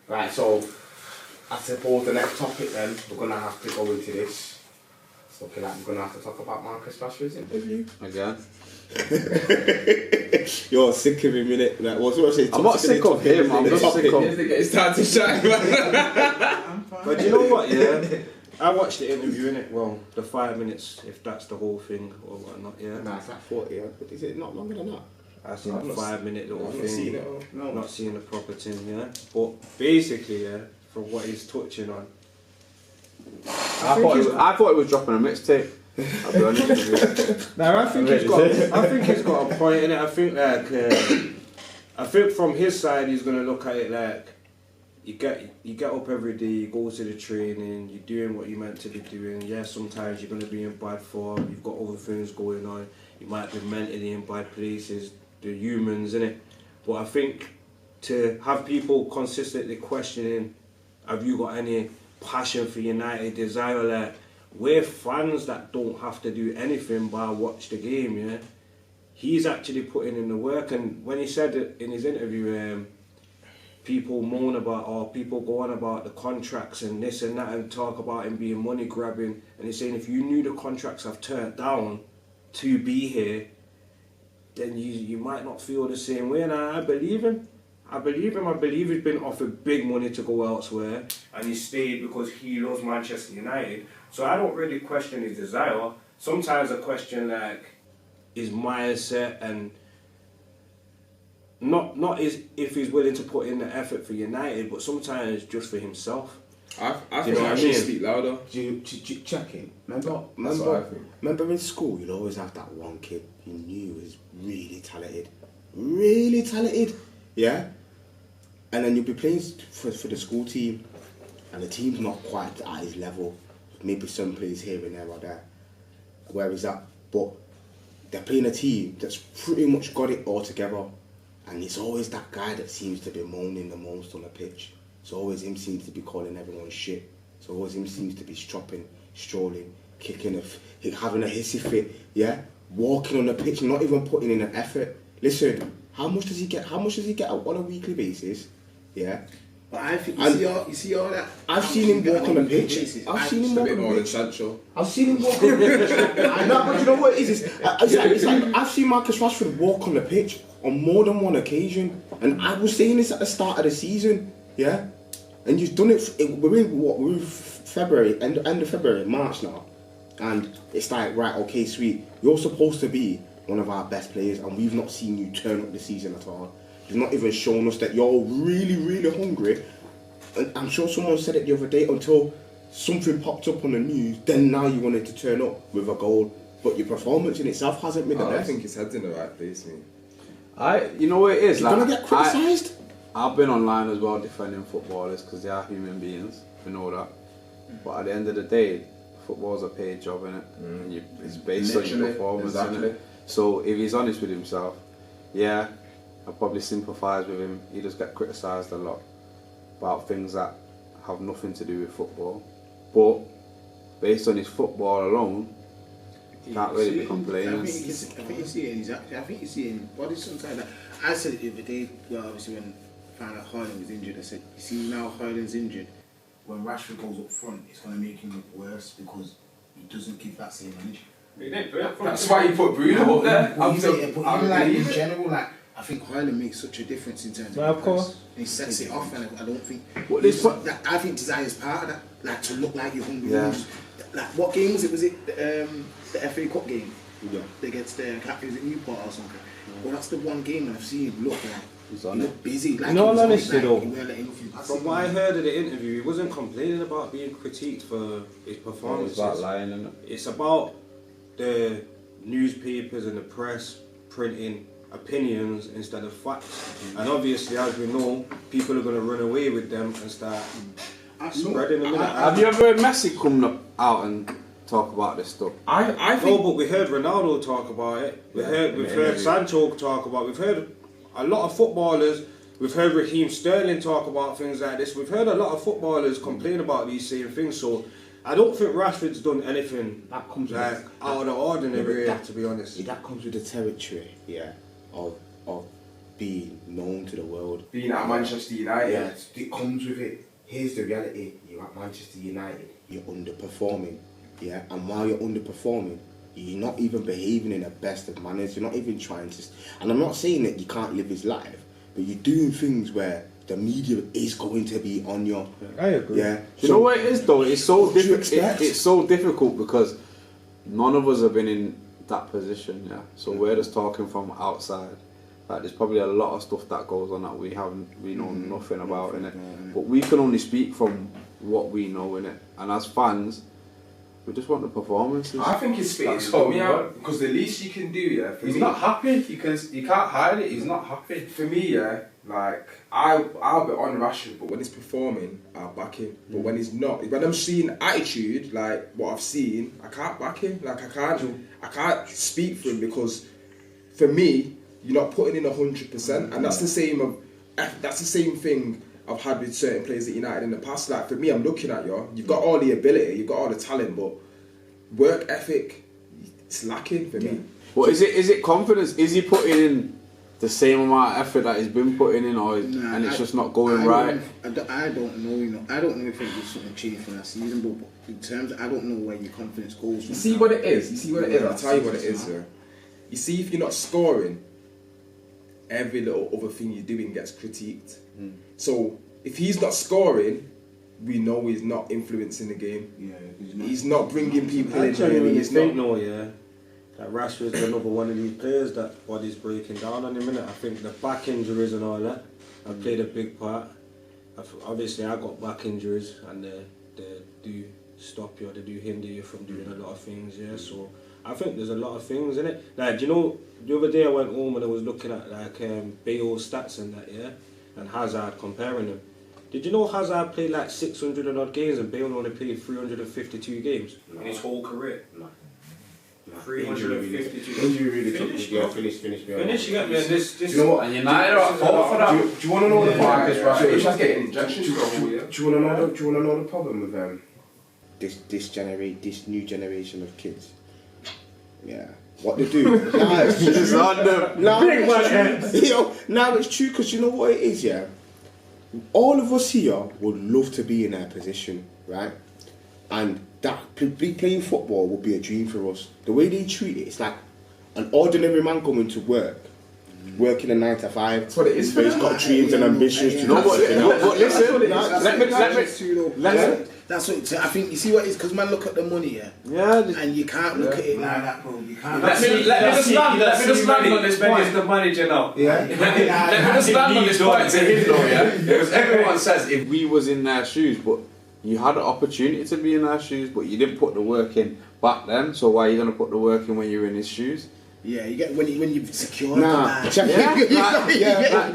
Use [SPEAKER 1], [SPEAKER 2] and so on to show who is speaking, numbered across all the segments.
[SPEAKER 1] Right, so I suppose the next topic then, we're going to have to go into this. It's looking like we're going to have to talk about Marcus Rashford's interview.
[SPEAKER 2] Again?
[SPEAKER 1] You're sick of him, innit? Like,
[SPEAKER 2] I'm not sick of him, I'm just sick of him.
[SPEAKER 3] It's time to shine, man.
[SPEAKER 4] But you know what, yeah? I watched the interview, innit? Well, the 5 minutes, if that's the whole thing or whatnot, yeah?
[SPEAKER 1] Nah, it's like 40, but is it not longer than that?
[SPEAKER 4] I seen a 5 minute little thing.
[SPEAKER 1] Not seen it. No.
[SPEAKER 4] Not seeing the proper thing, yeah? But basically, yeah, from what he's touching on,
[SPEAKER 2] I thought it was dropping a mixtape. I'll be honest with you.
[SPEAKER 4] no, I think he's got a point in it. I think I think from his side he's gonna look at it like you get up every day, you go to the training, you're doing what you're meant to be doing. Yeah, sometimes you're gonna be in bad form, you've got other things going on, you might be mentally in bad places, the humans, innit? But I think to have people consistently questioning, have you got any passion for United, desire, like, we're fans that don't have to do anything but watch the game, yeah? He's actually putting in the work, and when he said it in his interview, people moan about, or people go on about the contracts and this and that and talk about him being money grabbing, and he's saying if you knew the contracts I've turned down to be here, then you might not feel the same way, and I believe him. I believe he's been offered big money to go elsewhere, and he stayed because he loves Manchester United. So I don't really question his desire. Sometimes I question like his mindset and not if he's willing to put in the effort for United, but sometimes just for himself.
[SPEAKER 3] I think I should speak louder.
[SPEAKER 1] Do you check him? Remember in school, you'd always have that one kid you knew was really talented, yeah? And then you'll be playing for the school team, and the team's not quite at his level. Maybe some plays here and there or there, where he's at. But they're playing a team that's pretty much got it all together, and it's always that guy that seems to be moaning the most on the pitch. It's always him seems to be calling everyone shit. It's always him seems to be strolling, kicking, having a hissy fit, yeah? Walking on the pitch, not even putting in an effort. Listen, how much does he get out on a weekly basis? Yeah?
[SPEAKER 5] But I think you see all that.
[SPEAKER 1] I've seen him walk on the pitch. I've seen him walk on the pitch.
[SPEAKER 3] Sancho.
[SPEAKER 1] I've seen him walk on the pitch. No, but you know what it is? It's like I've seen Marcus Rashford walk on the pitch on more than one occasion. And I was saying this at the start of the season, yeah? And you've done it, we're in February, end of February, March now. And it's like, right, okay, sweet. You're supposed to be one of our best players, and we've not seen you turn up this season at all. You've not even shown us that you're really, really hungry. And I'm sure someone said it the other day, until something popped up on the news, then now you wanted to turn up with a goal. But your performance in itself hasn't been the best.
[SPEAKER 3] I think his head's in the right place, mate.
[SPEAKER 2] You know what it is?
[SPEAKER 1] You're
[SPEAKER 2] like,
[SPEAKER 1] gonna get criticised.
[SPEAKER 2] I've been online as well defending footballers because they are human beings, we know that. But at the end of the day, football's a paid job, innit? And it's based on your performance, innit? So if he's honest with himself, yeah, I probably sympathise with him. He does get criticised a lot about things that have nothing to do with football. But based on his football alone, he can't really be complaining.
[SPEAKER 5] I think you're seeing exactly. I think you're seeing body sometimes. Like, I said it the other day, well, obviously when I found out Haaland was injured, I said, you see now Haaland's injured, when Rashford goes up front, it's going to make him look worse because he doesn't give that same energy.
[SPEAKER 3] That's why you put Bruno up there.
[SPEAKER 5] But even like in general, like I think Haaland makes such a difference in terms of
[SPEAKER 2] course.
[SPEAKER 5] And he sets it off, and I don't think.
[SPEAKER 2] I
[SPEAKER 5] think desire's part of that, like to look like you're hungry.
[SPEAKER 2] Yeah.
[SPEAKER 5] Like what game was it? Was it the FA Cup game?
[SPEAKER 1] Yeah.
[SPEAKER 5] Against the was it Newport or something? Well, that's the one game I've seen him look like.
[SPEAKER 2] He's on
[SPEAKER 5] he
[SPEAKER 2] it.
[SPEAKER 5] looked busy. Like
[SPEAKER 2] No, honestly though.
[SPEAKER 4] From what I heard of the interview, he wasn't complaining about being critiqued for his performances.
[SPEAKER 2] It's about lying, isn't it?
[SPEAKER 4] It's about the newspapers and the press printing opinions instead of facts. And obviously, as we know, people are going to run away with them and start spreading them.
[SPEAKER 2] Have you ever heard Messi come out and talk about this stuff?
[SPEAKER 3] I think.
[SPEAKER 4] No, but we heard Ronaldo talk about it. We've heard Sancho talk about it. We've heard a lot of footballers. We've heard Raheem Sterling talk about things like this. We've heard a lot of footballers complain about these same things. So I don't think Rashford's done anything
[SPEAKER 1] That comes with
[SPEAKER 4] like out of the ordinary, to be honest.
[SPEAKER 1] That comes with the territory, yeah, of being known to the world.
[SPEAKER 6] Being at Manchester United.
[SPEAKER 1] Yeah, it comes with it. Here's the reality. You're at Manchester United. You're underperforming. Yeah, and while you're underperforming, you're not even behaving in the best of manners. You're not even trying to. And I'm not saying that you can't live his life, but you're doing things where the media is going to be on you.
[SPEAKER 4] I agree.
[SPEAKER 1] Yeah.
[SPEAKER 2] You know what it is though? It's so
[SPEAKER 1] What do you
[SPEAKER 2] difficult.
[SPEAKER 1] expect?
[SPEAKER 2] It's so difficult because none of us have been in that position. Yeah. So we're just talking from outside. Like there's probably a lot of stuff that goes on that we know nothing about in it. But we can only speak from what we know in it. And as fans, we just want the performances.
[SPEAKER 6] I think he's spitting me out because the least you can do, yeah.
[SPEAKER 3] He's not happy. You can't hide it. He's not happy.
[SPEAKER 6] For me, yeah, like I'll be on Rashford, but when he's performing, I'll back him. But when he's not, when I'm seeing attitude, like what I've seen, I can't back him. Like I can't speak for him because, for me, you're not putting in 100%, and that's the same thing I've had with certain players at United in the past. Like for me, I'm looking at you. You've got all the ability, you've got all the talent, but work ethic, it's lacking for me.
[SPEAKER 2] But is it confidence? Is he putting in the same amount of effort that he's been putting in, and it's just not going right?
[SPEAKER 5] I don't know. You know, I don't know if there's something changed from last season, but in terms, I don't know where your confidence goes.
[SPEAKER 6] You see what it is. I'll tell you what it is. Yeah. You see, if you're not scoring, every little other thing you're doing gets critiqued. So if he's not scoring, we know he's not influencing the game. Yeah, he's not bringing people in.
[SPEAKER 4] Really, he's think that Rashford's another one of these players that body's breaking down on him. I think the back injuries and all that have played a big part. Obviously, I got back injuries, and they do stop you, or they do hinder you from doing a lot of things. Yeah, so I think there's a lot of things in it. Like, you know, the other day I went home and I was looking at like Bale's stats and that, yeah, and Hazard, comparing them. Did you know Hazard played like 600 and odd games and Bale only played 352 games
[SPEAKER 7] in his whole career?
[SPEAKER 1] No.
[SPEAKER 7] 352.
[SPEAKER 1] Injury really took this year. Finish.
[SPEAKER 7] You got me. This.
[SPEAKER 6] Do you know what?
[SPEAKER 3] And United are at fault for that.
[SPEAKER 6] Do you want to know the
[SPEAKER 3] Marcus Rashford.
[SPEAKER 6] He's just getting injections.
[SPEAKER 1] Do you want to know the problem with this new generation of kids? Yeah. What they do? Now it's true because you know what it is, yeah. All of us here would love to be in their position, right? And that playing football would be a dream for us. The way they treat it, it's like an ordinary man coming to work, working a 9 to 5.
[SPEAKER 6] That's what it is.
[SPEAKER 1] But he's got dreams and ambitions to
[SPEAKER 2] But listen,
[SPEAKER 5] that's what I think. You see what it is, because man look at the money, and you can't look at it like that, bro. You can't.
[SPEAKER 3] Let me just land on this point.
[SPEAKER 7] The manager now.
[SPEAKER 3] Let me just land on this point to him though, yeah? Because everyone says
[SPEAKER 2] if we was in their shoes, but you had an opportunity to be in their shoes, but you didn't put the work in back then. So why are you going to put the work in when you're in his shoes?
[SPEAKER 5] Yeah, you get when you've secured.
[SPEAKER 2] The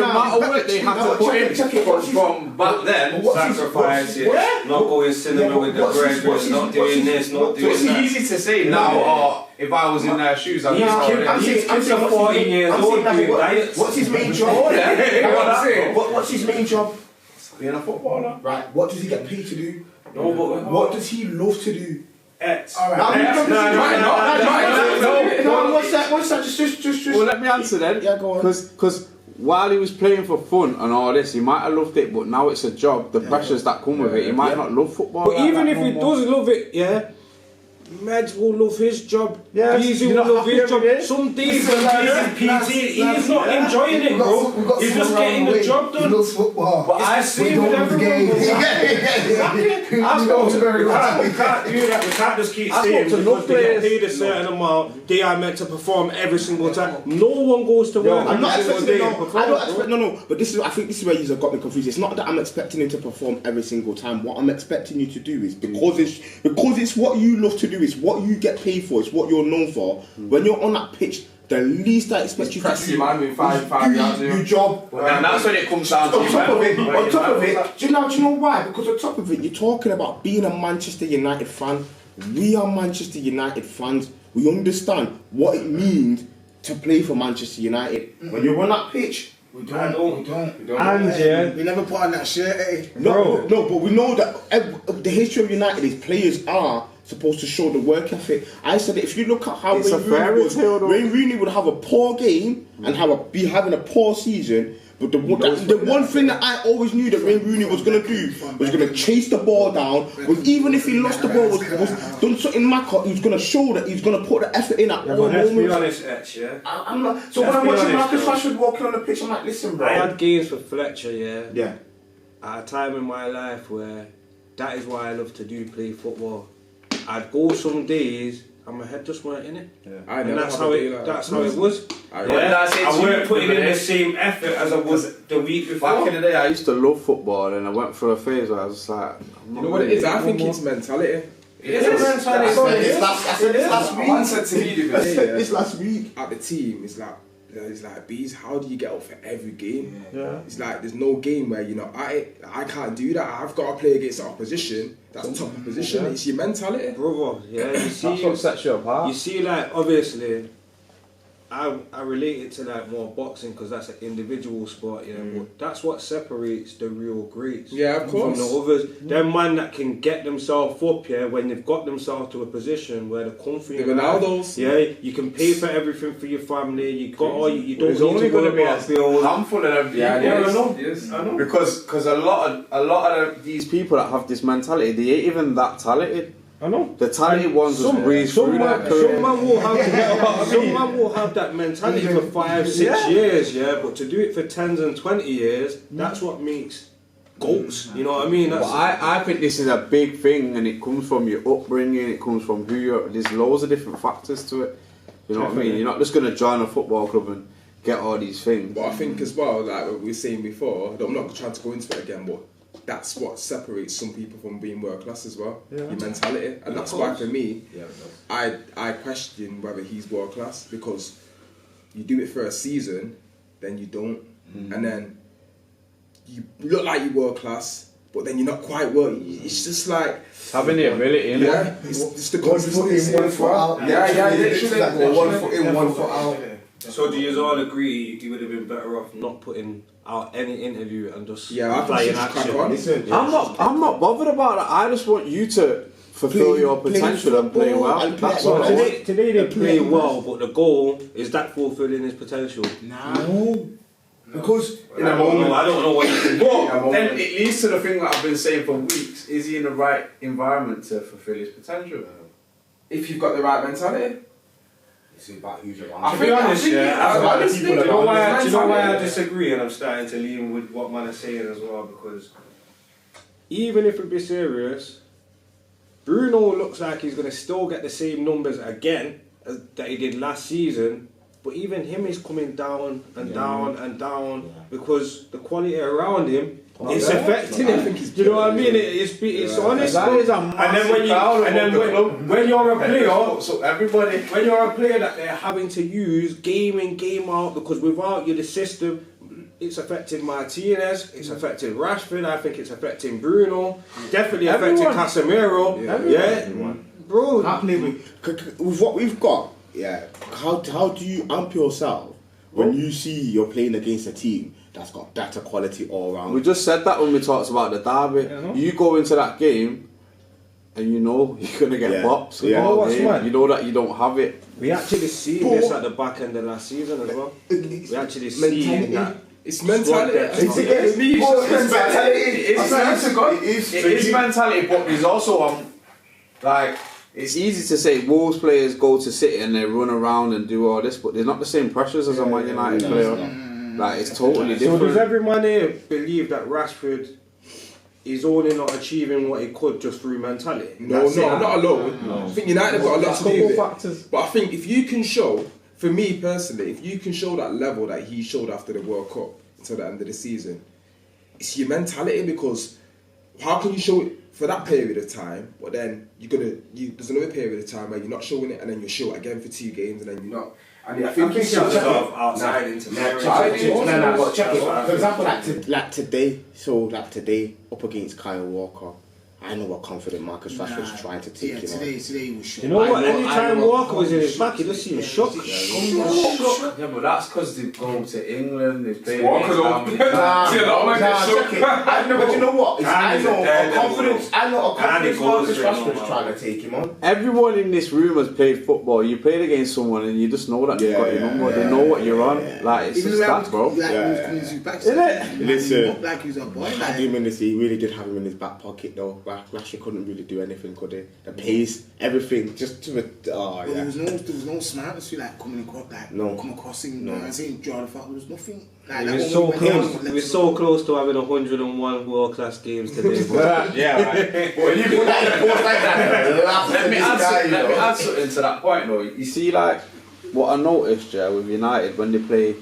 [SPEAKER 2] amount of work they have to put in
[SPEAKER 7] from back then. Sacrifice, not going cinema with the bread, not doing this, not doing that.
[SPEAKER 3] It's easy to say now, or if I was in their shoes, I'd be
[SPEAKER 7] These kids are 14 years old doing diets.
[SPEAKER 1] What's his main job? What's his main job?
[SPEAKER 3] being a footballer.
[SPEAKER 1] Right, what does he get paid to do?
[SPEAKER 7] No, but
[SPEAKER 1] what does he love to do?
[SPEAKER 7] X.
[SPEAKER 1] Alright, one sec, just.
[SPEAKER 2] Well, let me answer then.
[SPEAKER 1] Yeah, go on.
[SPEAKER 2] Because while he was playing for fun and all this, he might have loved it, but now it's a job. The pressures that come with it, he might not love football.
[SPEAKER 4] But even if he does love it, Mads will love his job. Easy will love his job. Some days when PT, he's not enjoying it, bro. He's just getting the job done.
[SPEAKER 1] He loves football.
[SPEAKER 4] But I see with everyone. Exactly. We can't do that. We can't just keep saying because they get paid a certain amount, they are meant to perform every single time. No one goes to work.
[SPEAKER 1] I'm not expecting but I think this is where you've got me confused. It's not that I'm expecting him to perform every single time. What I'm expecting you to do is because it's what you love to do, it's what you get paid for, it's what you're known for. When you're on that pitch, the least I expect you to do
[SPEAKER 3] is five yards
[SPEAKER 1] your job.
[SPEAKER 3] And that's when it comes down to
[SPEAKER 1] on top of it, do you know why? Because on top of it, you're talking about being a Manchester United fan. We are Manchester United fans. We understand what it means to play for Manchester United. When you're on that pitch,
[SPEAKER 5] we don't.
[SPEAKER 4] And
[SPEAKER 5] we never put on that shirt,
[SPEAKER 1] No, but we know that the history of United is players are supposed to show the work ethic. I said if you look at how
[SPEAKER 2] It's a fairy tale, though.
[SPEAKER 1] Wayne Rooney would have a poor game and be having a poor season. But the one thing that I always knew that Wayne Rooney was going to do was going to chase the ball down. But even if he lost the ball, was done something macro, he was going to show that he's going to put the effort in at all moments.
[SPEAKER 7] Let's be honest, Etch, yeah.
[SPEAKER 1] I'm not. So when I'm watching Marcus Rashford walking on the pitch, I'm like, listen, bro.
[SPEAKER 4] I had games for Fletcher, yeah.
[SPEAKER 1] Yeah.
[SPEAKER 4] At a time in my life where that is why I love to play football. I'd go some days and my head just weren't in it.
[SPEAKER 6] Yeah.
[SPEAKER 4] And that's how it was.
[SPEAKER 7] I weren't putting in the same effort as I was the week before.
[SPEAKER 2] Back in the day, I used to love football, and I went through a phase where I was just like,
[SPEAKER 6] you know what it is? I think it's mentality.
[SPEAKER 7] It is mentality.
[SPEAKER 1] It's last week.
[SPEAKER 6] Man said to me the other day,
[SPEAKER 1] It's last week.
[SPEAKER 6] at the team, it's like, Bees, how do you get up for every game?
[SPEAKER 4] Yeah.
[SPEAKER 6] It's like there's no game where you're not at it. I can't do that. I've got to play against the opposition. That's the top opposition. It's your mentality.
[SPEAKER 4] Brother, yeah, you see,
[SPEAKER 2] that's what sets you apart.
[SPEAKER 4] you see, like, obviously, I relate it to like more boxing because that's an individual sport, yeah. But that's what separates the real greats.
[SPEAKER 6] Yeah, of course.
[SPEAKER 4] From the others. Them man that can get themselves up, yeah, when they've got themselves to a position where they're comfy.
[SPEAKER 6] The Ronaldos.
[SPEAKER 4] Yeah, you can pay for everything for your family. You got all you don't
[SPEAKER 2] There's
[SPEAKER 4] need
[SPEAKER 2] only
[SPEAKER 4] to
[SPEAKER 2] going to
[SPEAKER 4] worry
[SPEAKER 2] be
[SPEAKER 4] about.
[SPEAKER 2] a handful of them.
[SPEAKER 3] Yeah,
[SPEAKER 2] people.
[SPEAKER 3] I know.
[SPEAKER 2] Yes,
[SPEAKER 3] I know.
[SPEAKER 2] Because a lot of these people that have this mentality, they ain't even that talented.
[SPEAKER 4] I know.
[SPEAKER 2] The talented ones just breeze through their career.
[SPEAKER 4] Some man will have that mentality for 5-6 years, yeah, but to do it for 10s and 20 years, that's what makes goats. You know what I mean?
[SPEAKER 2] But I think this is a big thing, and it comes from your upbringing, it comes from who you're. There's loads of different factors to it. You know what I mean? You're not just going to join a football club and get all these things.
[SPEAKER 6] But I think as well, like we were saying before, I'm not trying to go into it again, but that's what separates some people from being world class as well. Yeah. Your mentality, and that's why for me, I question whether he's world class because you do it for a season, then you don't, and then you look like you're world class, but then you're not quite world. It's just like
[SPEAKER 2] having the ability, innit?
[SPEAKER 6] Yeah, it's the consistency.
[SPEAKER 5] 1 foot out.
[SPEAKER 6] Yeah.
[SPEAKER 5] 1 foot in, 1 foot out.
[SPEAKER 7] So do you all agree you would have been better off not putting out any interview and just
[SPEAKER 6] playing action?
[SPEAKER 5] Listen,
[SPEAKER 2] I'm not bothered about that. I just want you to fulfill your potential and play well. That's all.
[SPEAKER 4] Today they play well, but the goal is that fulfilling his potential.
[SPEAKER 5] no. Because
[SPEAKER 3] In a moment.
[SPEAKER 7] I don't know what you can do.
[SPEAKER 3] But then it leads to the thing that I've been saying for weeks. Is he in the right environment to fulfill his potential?
[SPEAKER 6] If you've got the right mentality.
[SPEAKER 5] it's about who's around.
[SPEAKER 7] To be honest, do you know why I
[SPEAKER 6] I
[SPEAKER 7] disagree, and I'm starting to lean with what man is saying as well, because
[SPEAKER 4] Even if we be serious, Bruno looks like he's going to still get the same numbers again that he did last season, but even him is coming down and down and down because the quality around him is affecting him. Do you know what I mean? It's honest. And then when you're a player,
[SPEAKER 3] So everybody.
[SPEAKER 4] when you're a player that they're having to use game in, game out, because without you the system, it's affecting Martinez, it's affecting Rashford, I think it's affecting Bruno, definitely affecting Casemiro.
[SPEAKER 1] Everyone.
[SPEAKER 4] Bro.
[SPEAKER 1] With what we've got, how do you amp yourself when you see you're playing against a team that's got better quality all around?
[SPEAKER 2] We just said that when we talked about the derby. You go into that game and you know you're going to get bops. You know that you don't have it.
[SPEAKER 4] We actually seen this at the back end of last season as well. We actually seen that.
[SPEAKER 6] It's mentality.
[SPEAKER 2] It is mentality, but there's also like it's easy to say Wolves players go to City and they run around and do all this, but they're not the same pressures as a Man United player. Like it's totally different.
[SPEAKER 4] So does every man here believe that Rashford is only not achieving what he could just through mentality?
[SPEAKER 6] Not alone. I think United have got a lot to do with it. But I think if you can show, for me personally, if you can show that level that he showed after the World Cup until the end of the season, it's your mentality, because how can you show it for that period of time, but then there's another period of time where you're not showing it, and then you show it again for 2 games, and then you're not. And I think it's
[SPEAKER 7] sort of outside into
[SPEAKER 1] but check it. For example, like today, up against Kyle Walker, I know what confident Marcus Rashford's trying to take.
[SPEAKER 5] Today was shocked.
[SPEAKER 4] You know what? Anytime Walker was in his back, he just seemed shocked.
[SPEAKER 3] Yeah, but that's because they've gone to England. They've played.
[SPEAKER 1] But you know what? I know a confident I know a
[SPEAKER 7] And it
[SPEAKER 1] couple of
[SPEAKER 7] goes
[SPEAKER 1] Marcus
[SPEAKER 7] for it,
[SPEAKER 1] Rashford's
[SPEAKER 7] no,
[SPEAKER 1] trying to take him on.
[SPEAKER 2] Everyone in this room has played football. You played against someone and you just know that they've got your number. They know what you're on. Like, it's just that, bro.
[SPEAKER 1] Listen,
[SPEAKER 5] like he's a boy.
[SPEAKER 1] I had him in this. He really did have him in his back pocket though. Rashford couldn't really do anything, could he? The pace, everything, just to
[SPEAKER 5] There was no smartness to like coming across, come across him.
[SPEAKER 1] No.
[SPEAKER 5] I saying draw the fuck. There was nothing. Like,
[SPEAKER 4] We're so close. We're so close to having 101 world class games today. But
[SPEAKER 1] yeah, right. Well, you put that in the post like that.
[SPEAKER 3] Let me add something to that point though.
[SPEAKER 2] You see, like, what I noticed, yeah, with United when they play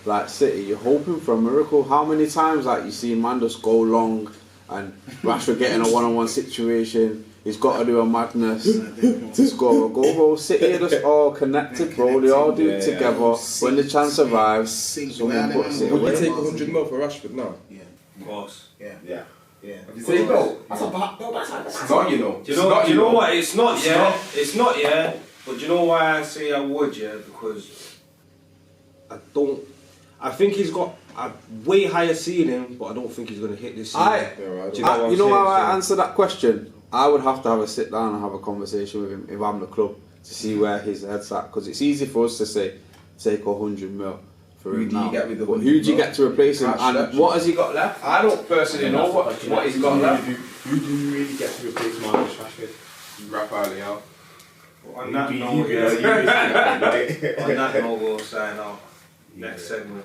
[SPEAKER 2] like City, you're hoping for a miracle. How many times, like, you see man just go long and Rashford get in a one-on-one situation, he's got to do a madness to score a goal, bro. City are just all connected, bro. They all do it together. When the chance arrives, someone puts it
[SPEAKER 6] Would you
[SPEAKER 2] away.
[SPEAKER 6] take 100 mil for Rashford now?
[SPEAKER 5] Yeah.
[SPEAKER 7] Of course.
[SPEAKER 5] Yeah.
[SPEAKER 1] Yeah.
[SPEAKER 5] Yeah.
[SPEAKER 3] You say no.
[SPEAKER 1] That's a bad. No, that's
[SPEAKER 3] It's not, you know.
[SPEAKER 7] Do you know what? It's not, yeah. It's not, yeah. But do you know why I say I would, yeah? Because
[SPEAKER 4] I think he's got a way higher ceiling, but I don't think he's going to hit this ceiling. Do
[SPEAKER 2] You
[SPEAKER 4] what I'm
[SPEAKER 2] know how
[SPEAKER 4] saying?
[SPEAKER 2] I answer that question? I would have to have a sit down and have a conversation with him if I'm the club to see where his head's at. Because it's easy for us to say, take 100 mil for him now. But who do you get to replace him? And what has he got left?
[SPEAKER 3] I don't personally know what he's got left.
[SPEAKER 1] Who do you really get to replace Marcus Rashford?
[SPEAKER 3] Rafael Leao.
[SPEAKER 7] on that note, on that note, we'll sign out. Next segment.